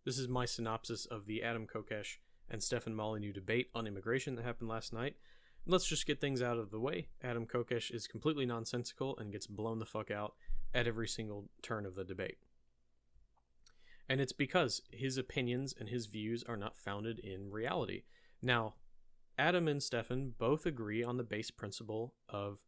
This is my synopsis of the Adam Kokesh and Stefan Molyneux debate on immigration that happened last night. Let's just get things out of the way. Adam Kokesh is completely nonsensical and gets blown the fuck out at every single turn of the debate. And it's because his opinions and his views are not founded in reality. Now, Adam and Stefan both agree on the base principle of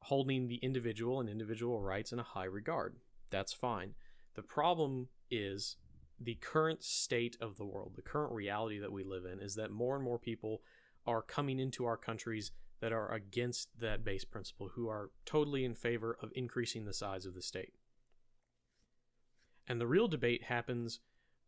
holding the individual and individual rights in a high regard. That's fine. The problem is the current state of the world, the current reality that we live in, is that more and more people are coming into our countries that are against that base principle, who are totally in favor of increasing the size of the state. And the real debate happens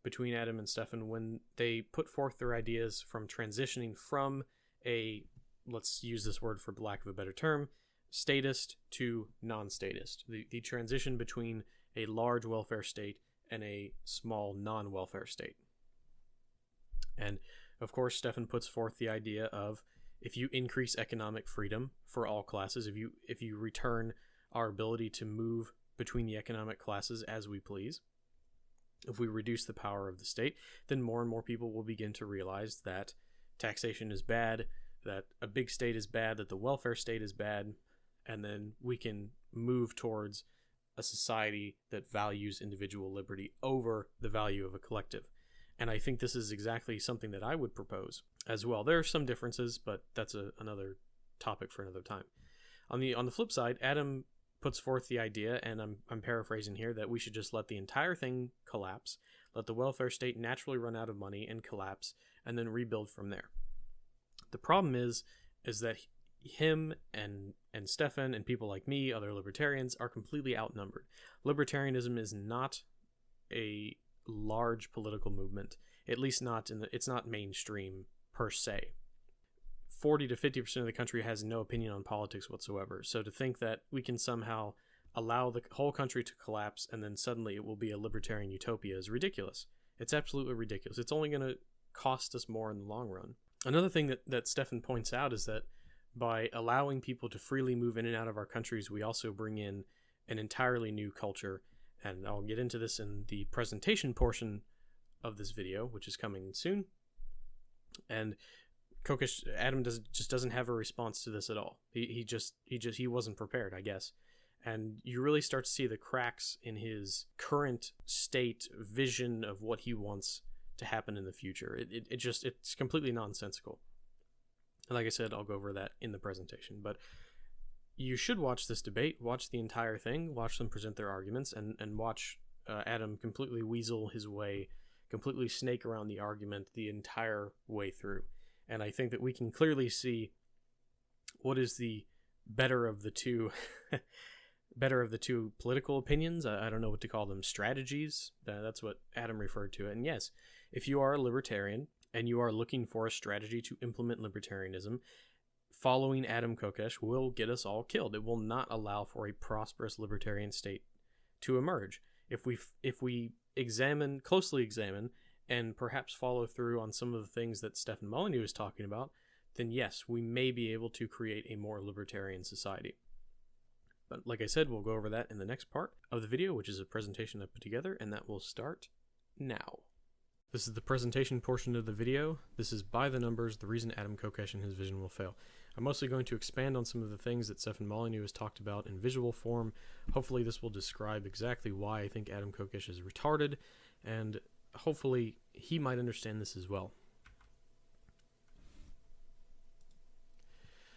between Adam and Stefan when they put forth their ideas from transitioning from a, let's use this word for lack of a better term, statist to non-statist. The transition between a large welfare state and a small non-welfare state. And of course, Stefan puts forth the idea of, if you increase economic freedom for all classes, if you return our ability to move between the economic classes as we please, if we reduce the power of the state, then more and more people will begin to realize that taxation is bad, that a big state is bad, that the welfare state is bad, and then we can move towards a society that values individual liberty over the value of a collective. And I think this is exactly something that I would propose as well. There are some differences, but that's another topic for another time. On the flip side, Adam puts forth the idea, and I'm paraphrasing here, that we should just let the entire thing collapse, let the welfare state naturally run out of money and collapse, and then rebuild from there. The problem is that him and Stefan and people like me, other libertarians, are completely outnumbered. Libertarianism is not a large political movement, at least not it's not mainstream per se. 40 to 50% of the country has no opinion on politics whatsoever. So to think that we can somehow allow the whole country to collapse and then suddenly it will be a libertarian utopia is ridiculous. It's absolutely ridiculous. It's only going to cost us more in the long run. Another thing that Stefan points out is that by allowing people to freely move in and out of our countries, we also bring in an entirely new culture. And I'll get into this in the presentation portion of this video, which is coming soon. And Kokesh, Adam just doesn't have a response to this at all. He wasn't prepared, I guess. And you really start to see the cracks in his current state vision of what he wants to happen in the future. It's completely nonsensical. And like I said, I'll go over that in the presentation. But you should watch this debate, watch the entire thing, watch them present their arguments, and watch Adam completely weasel his way, completely snake around the argument the entire way through. And I think that we can clearly see what is the better of the two political opinions. I don't know what to call them, strategies. That's what Adam referred to it. And yes, if you are a libertarian and you are looking for a strategy to implement libertarianism, following Adam Kokesh will get us all killed. It will not allow for a prosperous libertarian state to emerge. If we closely examine, and perhaps follow through on some of the things that Stefan Molyneux is talking about, then yes, we may be able to create a more libertarian society. But like I said, we'll go over that in the next part of the video, which is a presentation I put together, and that will start now. This is the presentation portion of the video. This is by the numbers, the reason Adam Kokesh and his vision will fail. I'm mostly going to expand on some of the things that Stefan Molyneux has talked about in visual form. Hopefully this will describe exactly why I think Adam Kokesh is retarded, and hopefully he might understand this as well.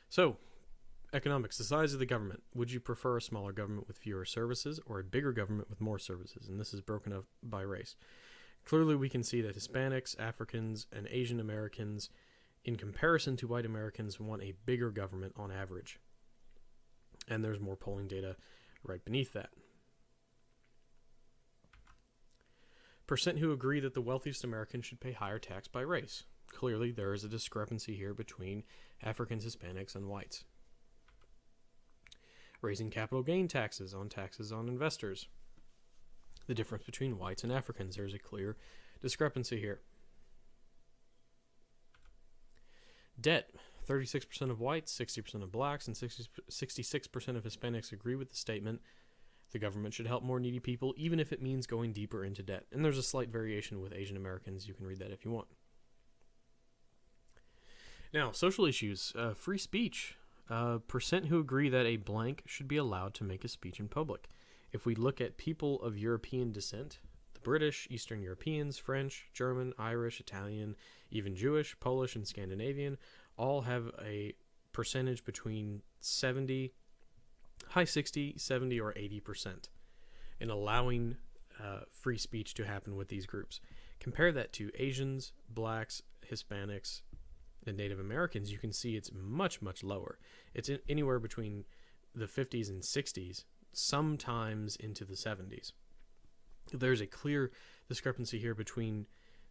So, economics, the size of the government. Would you prefer a smaller government with fewer services or a bigger government with more services? And this is broken up by race. Clearly we can see that Hispanics, Africans, and Asian Americans, in comparison to white Americans, want a bigger government on average. And there's more polling data right beneath that. Percent who agree that the wealthiest Americans should pay higher tax by race. Clearly, there is a discrepancy here between Africans, Hispanics, and whites. Raising capital gain taxes on investors. The difference between whites and Africans, there's a clear discrepancy here. Debt. 36% of whites, 60% of blacks, and 66% of Hispanics agree with the statement The government should help more needy people, even if it means going deeper into debt. And there's a slight variation with Asian Americans. You can read that if you want. Now, social issues. Free speech. Percent who agree that a blank should be allowed to make a speech in public. If we look at people of European descent, the British, Eastern Europeans, French, German, Irish, Italian, even Jewish, Polish, and Scandinavian, all have a percentage between 70, high 60, 70, or 80% in allowing free speech to happen with these groups. Compare that to Asians, blacks, Hispanics, and Native Americans. You can see it's much, much lower. It's anywhere between the 50s and 60s, sometimes into the 70s. There's a clear discrepancy here between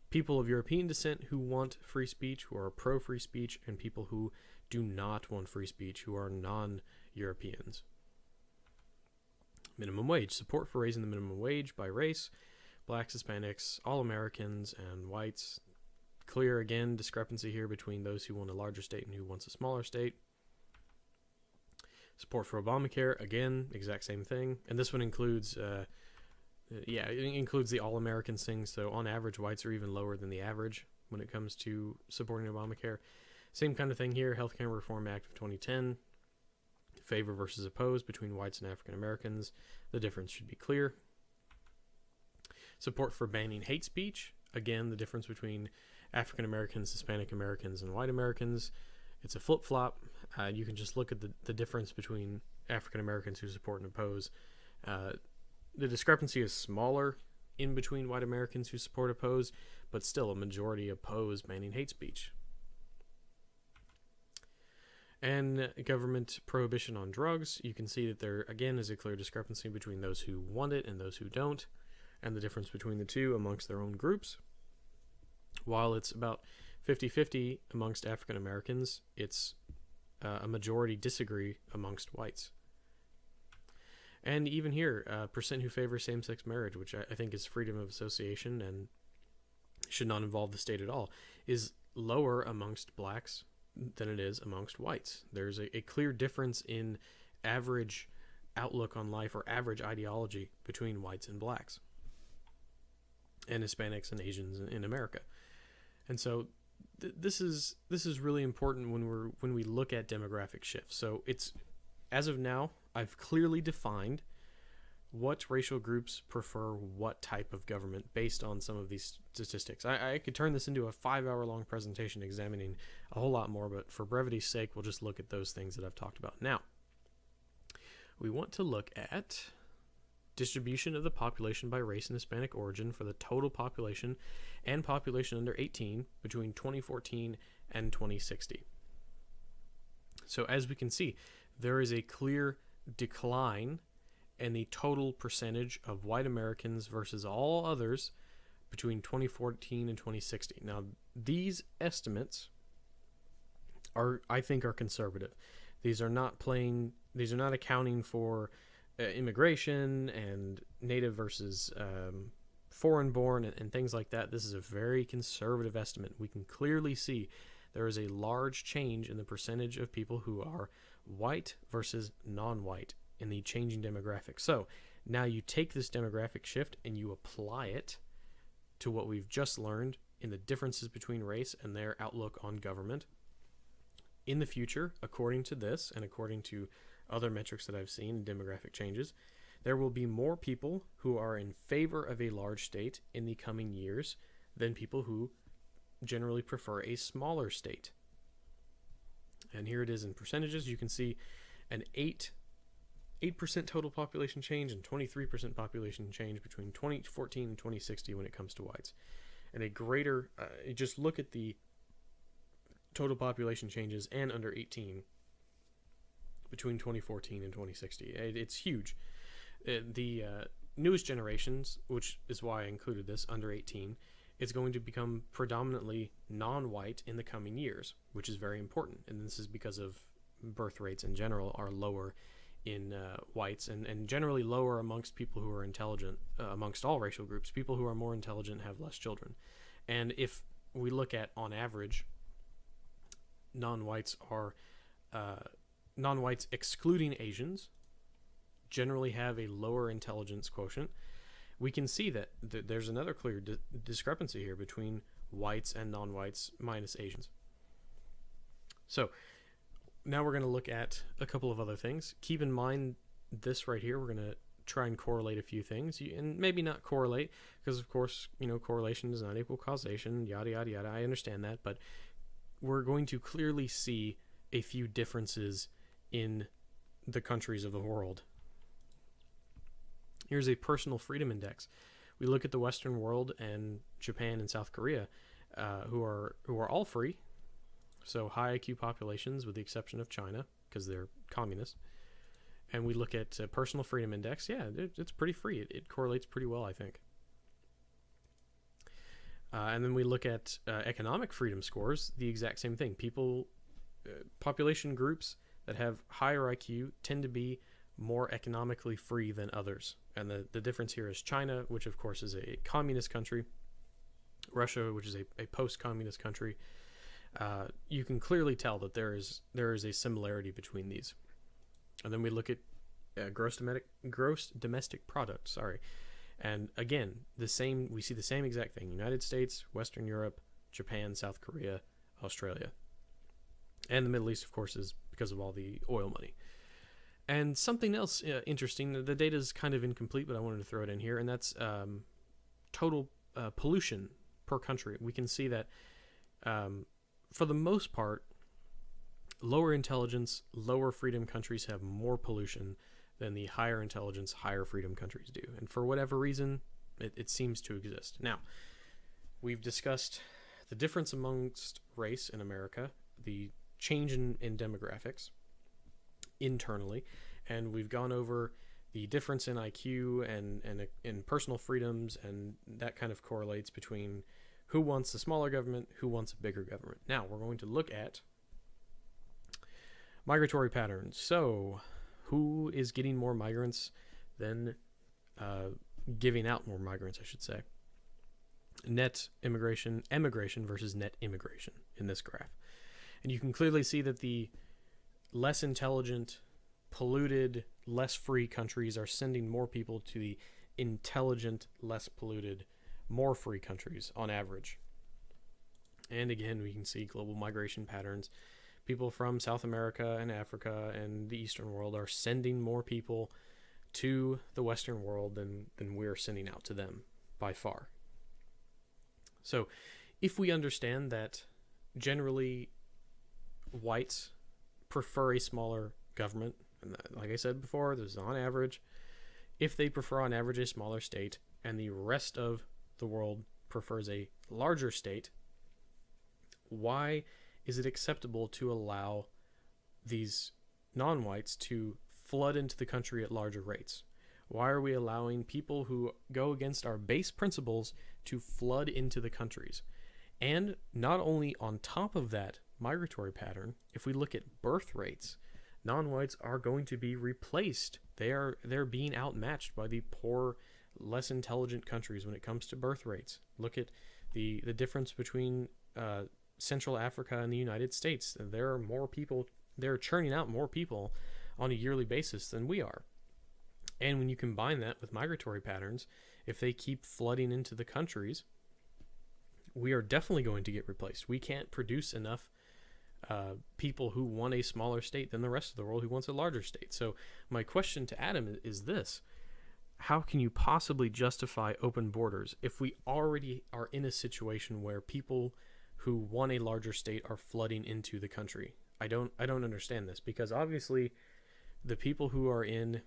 people of European descent who want free speech, who are pro-free speech, and people who do not want free speech, who are non-Europeans. Minimum wage. Support for raising the minimum wage by race. Blacks, Hispanics, all Americans, and whites. Clear, again, discrepancy here between those who want a larger state and who wants a smaller state. Support for Obamacare. Again, exact same thing. And this one includes... it includes the all-Americans thing, so on average, whites are even lower than the average when it comes to supporting Obamacare. Same kind of thing here, Healthcare Reform Act of 2010, favor versus oppose between whites and African Americans. The difference should be clear. Support for banning hate speech. Again, the difference between African Americans, Hispanic Americans, and white Americans. It's a flip-flop. You can just look at the difference between African Americans who support and oppose. The discrepancy is smaller in between white Americans who support oppose, but still a majority oppose banning hate speech. And government prohibition on drugs. You can see that there, again, is a clear discrepancy between those who want it and those who don't, and the difference between the two amongst their own groups. While it's about 50-50 amongst African Americans, it's a majority disagree amongst whites. And even here, percent who favor same-sex marriage, which I think is freedom of association and should not involve the state at all, is lower amongst blacks than it is amongst whites. There's a clear difference in average outlook on life or average ideology between whites and blacks and Hispanics and Asians in America. And so this is really important when we look at demographic shifts. So it's, as of now, I've clearly defined what racial groups prefer what type of government based on some of these statistics. I could turn this into a 5-hour-long presentation examining a whole lot more, but for brevity's sake, we'll just look at those things that I've talked about. Now, we want to look at distribution of the population by race and Hispanic origin for the total population and population under 18 between 2014 and 2060. So as we can see, there is a clear decline in the total percentage of white Americans versus all others between 2014 and 2060. Now, these estimates I think are conservative. These are not accounting for immigration and native versus foreign born and things like that. This is a very conservative estimate. We can clearly see there is a large change in the percentage of people who are white versus non-white in the changing demographics. So now you take this demographic shift and you apply it to what we've just learned in the differences between race and their outlook on government. In the future, according to this and according to other metrics that I've seen in demographic changes, there will be more people who are in favor of a large state in the coming years than people who generally prefer a smaller state. And here it is in percentages. You can see an 8% total population change and 23% population change between 2014 and 2060 when it comes to whites. And a greater, just look at the total population changes and under 18 between 2014 and 2060. It's huge. The newest generations, which is why I included this, under 18, is going to become predominantly non-white in the coming years, which is very important. And this is because of birth rates in general are lower in whites and generally lower amongst people who are intelligent, amongst all racial groups. People who are more intelligent have less children. And if we look at, on average, non-whites excluding Asians, generally have a lower intelligence quotient, we can see that there's another clear discrepancy here between whites and non-whites minus Asians. So now we're going to look at a couple of other things. Keep in mind this right here. We're going to try and correlate a few things, and maybe not correlate, because of course, correlation does not equal causation, yada, yada, yada. I understand that, but we're going to clearly see a few differences in the countries of the world. Here's a personal freedom index. We look at the Western world and Japan and South Korea, who are all free, so high IQ populations with the exception of China because they're communist. And we look at personal freedom index. Yeah, it's pretty free. It correlates pretty well, I think. And then we look at economic freedom scores. The exact same thing. Population groups that have higher IQ tend to be more economically free than others. And the difference here is China, which of course is a communist country, Russia, which is a post-communist country. You can clearly tell that there is a similarity between these. And then we look at gross domestic product. And again, we see the same exact thing: United States, Western Europe, Japan, South Korea, Australia, and the Middle East, of course, is because of all the oil money. And something else interesting, the data is kind of incomplete, but I wanted to throw it in here, and that's total pollution per country. We can see that for the most part, lower intelligence, lower freedom countries have more pollution than the higher intelligence, higher freedom countries do. And for whatever reason, it seems to exist. Now, we've discussed the difference amongst race in America, the change in demographics internally, and we've gone over the difference in IQ and in personal freedoms, and that kind of correlates between who wants a smaller government, who wants a bigger government. Now, we're going to look at migratory patterns. So, who is getting more migrants than giving out more migrants, I should say? Net emigration versus net immigration in this graph. And you can clearly see that the less intelligent, polluted, less free countries are sending more people to the intelligent, less polluted, more free countries on average. And again, we can see global migration patterns. People from South America and Africa and the Eastern world are sending more people to the Western world than we're sending out to them by far. So if we understand that generally whites prefer a smaller government, and like I said before, this is on average, if they prefer on average a smaller state and the rest of the world prefers a larger state, why is it acceptable to allow these non-whites to flood into the country at larger rates? Why are we allowing people who go against our base principles to flood into the countries? And not only on top of that migratory pattern, if we look at birth rates, non-whites are going to be replaced. They're being outmatched by the poor, less intelligent countries when it comes to birth rates. Look at the difference between Central Africa and the United States. There are more people, they're churning out more people on a yearly basis than we are. And when you combine that with migratory patterns, if they keep flooding into the countries, we are definitely going to get replaced. We can't produce enough people who want a smaller state than the rest of the world who wants a larger state. So my question to Adam is this: how can you possibly justify open borders if we already are in a situation where people who want a larger state are flooding into the country? I don't understand this, because obviously the people who are in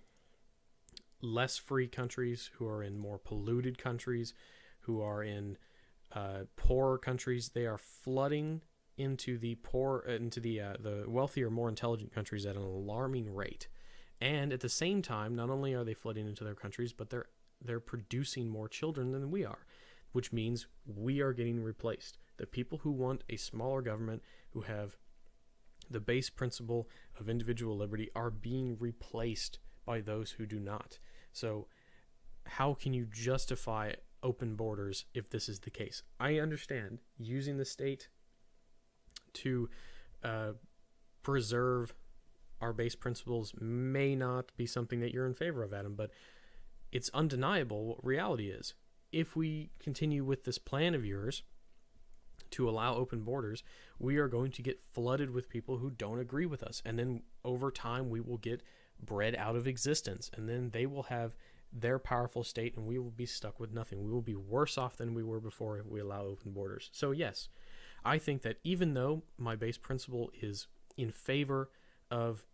less free countries, who are in more polluted countries, who are in poorer countries, they are flooding into the the wealthier, more intelligent countries at an alarming rate. And at the same time, not only are they flooding into their countries, but they're producing more children than we are, which means we are getting replaced. The people who want a smaller government, who have the base principle of individual liberty, are being replaced by those who do not. So how can you justify open borders if this is the case? I understand using the state to preserve our base principles may not be something that you're in favor of, Adam, but it's undeniable what reality is. If we continue with this plan of yours to allow open borders, we are going to get flooded with people who don't agree with us. And then over time, we will get bred out of existence. And then they will have their powerful state and we will be stuck with nothing. We will be worse off than we were before if we allow open borders. So yes, I think that even though my base principle is in favor of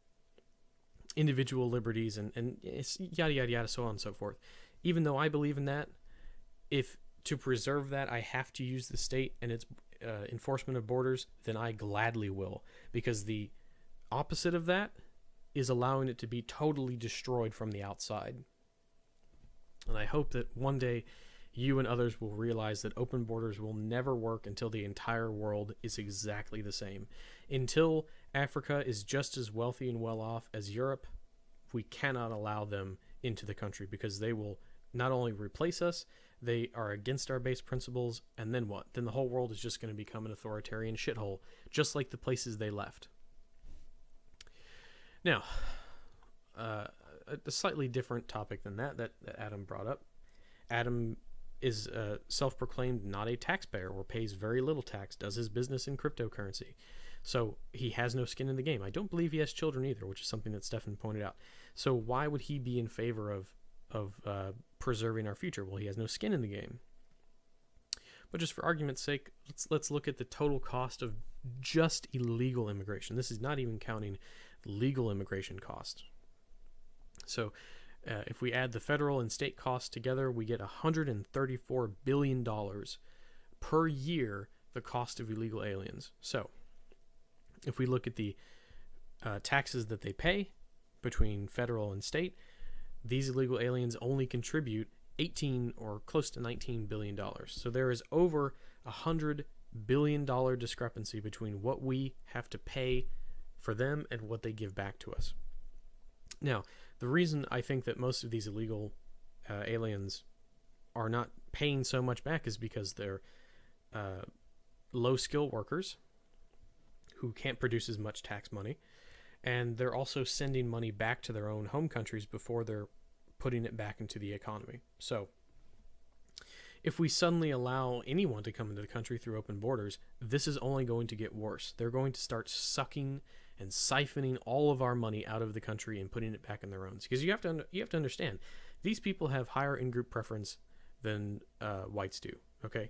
individual liberties and it's yada, yada, yada, so on and so forth, even though I believe in that, if to preserve that I have to use the state and its enforcement of borders, then I gladly will, because the opposite of that is allowing it to be totally destroyed from the outside. And I hope that one day you and others will realize that open borders will never work until the entire world is exactly the same. Until Africa is just as wealthy and well off as Europe, we cannot allow them into the country, because they will not only replace us, they are against our base principles, and then what? Then the whole world is just going to become an authoritarian shithole, just like the places they left. Now, a slightly different topic than that Adam brought up. Adam is self-proclaimed not a taxpayer, or pays very little tax, does his business in cryptocurrency. So he has no skin in the game. I don't believe he has children either, which is something that Stefan pointed out. So why would he be in favor of preserving our future? Well, he has no skin in the game. But just for argument's sake, let's look at the total cost of just illegal immigration. This is not even counting legal immigration costs. So if we add the federal and state costs together, we get $134 billion per year, the cost of illegal aliens. So if we look at the taxes that they pay between federal and state, these illegal aliens only contribute 18 or close to $19 billion. So there is over $100 billion discrepancy between what we have to pay for them and what they give back to us. Now, the reason I think that most of these illegal aliens are not paying so much back is because they're low-skill workers who can't produce as much tax money, and they're also sending money back to their own home countries before they're putting it back into the economy. So if we suddenly allow anyone to come into the country through open borders, this is only going to get worse. They're going to start sucking and siphoning all of our money out of the country and putting it back in their own. Because you have to understand, these people have higher in-group preference than whites do. Okay,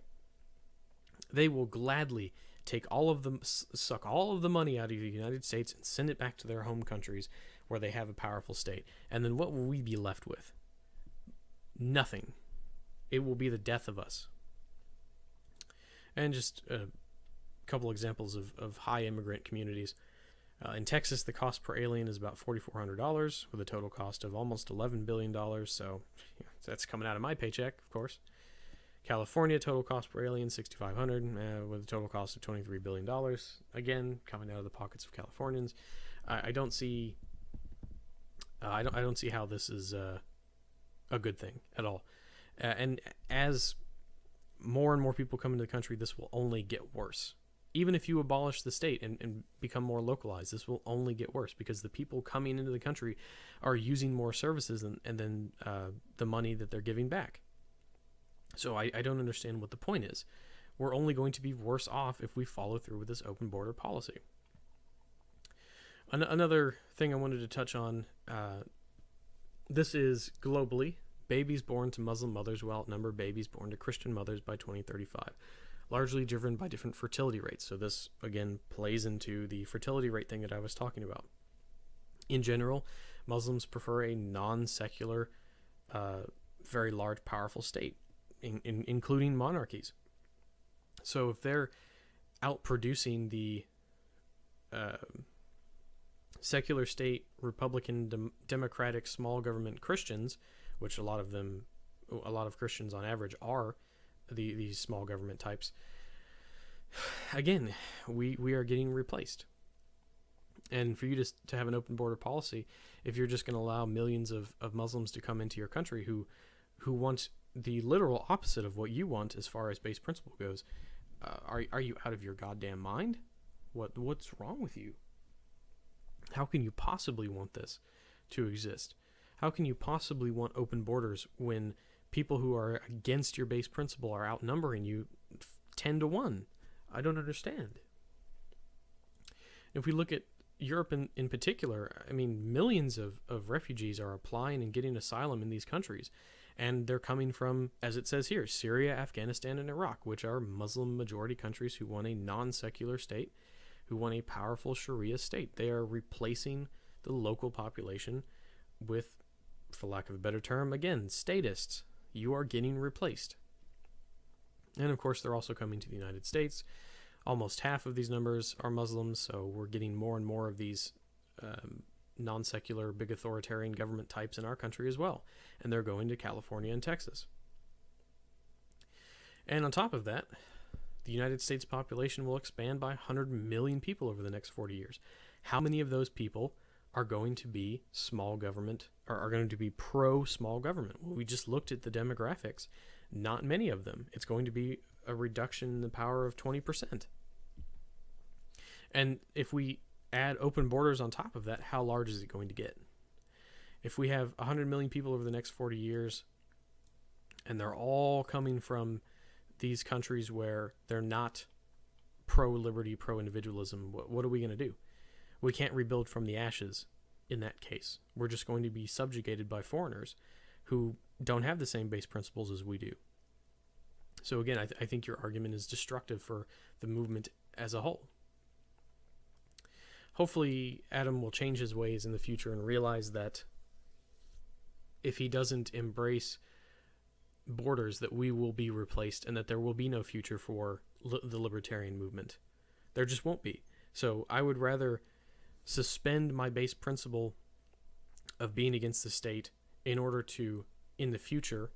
they will gladly take suck all of the money out of the United States and send it back to their home countries where they have a powerful state. And then what will we be left with? Nothing. It will be the death of us. And just a couple examples of high immigrant communities. In Texas, the cost per alien is about $4,400 with a total cost of almost $11 billion. So that's coming out of my paycheck, of course. California, total cost per alien, $6,500 with a total cost of $23 billion. Again, coming out of the pockets of Californians. I don't see how this is a good thing at all. And as more and more people come into the country, this will only get worse. Even if you abolish the state and become more localized, this will only get worse, because the people coming into the country are using more services than the money that they're giving back. So I don't understand what the point is. We're only going to be worse off if we follow through with this open border policy. Another thing I wanted to touch on, this is globally. Babies born to Muslim mothers will outnumber babies born to Christian mothers by 2035, largely driven by different fertility rates. So this, again, plays into the fertility rate thing that I was talking about. In general, Muslims prefer a non-secular, very large, powerful state, including monarchies. So if they're outproducing the secular state, Republican, Democratic, small government Christians, which a lot of Christians on average are these small government types, again, we are getting replaced. And for you to have an open border policy, if you're just going to allow millions of Muslims to come into your country who want the literal opposite of what you want as far as base principle goes, are you out of your goddamn mind? What's wrong with you? How can you possibly want this to exist? How can you possibly want open borders when people who are against your base principle are outnumbering you 10 to 1? I don't understand. If we look at Europe in particular, I mean, millions of refugees are applying and getting asylum in these countries. And they're coming from, as it says here, Syria, Afghanistan, and Iraq, which are Muslim majority countries who want a non-secular state, who want a powerful Sharia state. They are replacing the local population with, for lack of a better term, again, statists. You are getting replaced. And of course, they're also coming to the United States. Almost half of these numbers are Muslims, so we're getting more and more of these non-secular, big authoritarian government types in our country as well. And they're going to California and Texas. And on top of that, the United States population will expand by 100 million people over the next 40 years. How many of those people are going to be small government, or are going to be pro-small government? Well, we just looked at the demographics. Not many of them. It's going to be a reduction in the power of 20%. And if we add open borders on top of that, how large is it going to get? If we have 100 million people over the next 40 years, and they're all coming from these countries where they're not pro-liberty, pro-individualism, what are we going to do? We can't rebuild from the ashes in that case. We're just going to be subjugated by foreigners who don't have the same base principles as we do. So again, I think your argument is destructive for the movement as a whole. Hopefully, Adam will change his ways in the future and realize that if he doesn't embrace borders, that we will be replaced and that there will be no future for the libertarian movement. There just won't be. So I would rather suspend my base principle of being against the state in order to, in the future,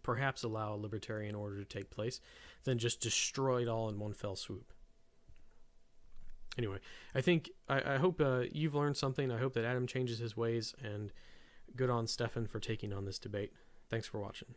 perhaps allow a libertarian order to take place than just destroy it all in one fell swoop. Anyway, I hope you've learned something. I hope that Adam changes his ways, and good on Stefan for taking on this debate. Thanks for watching.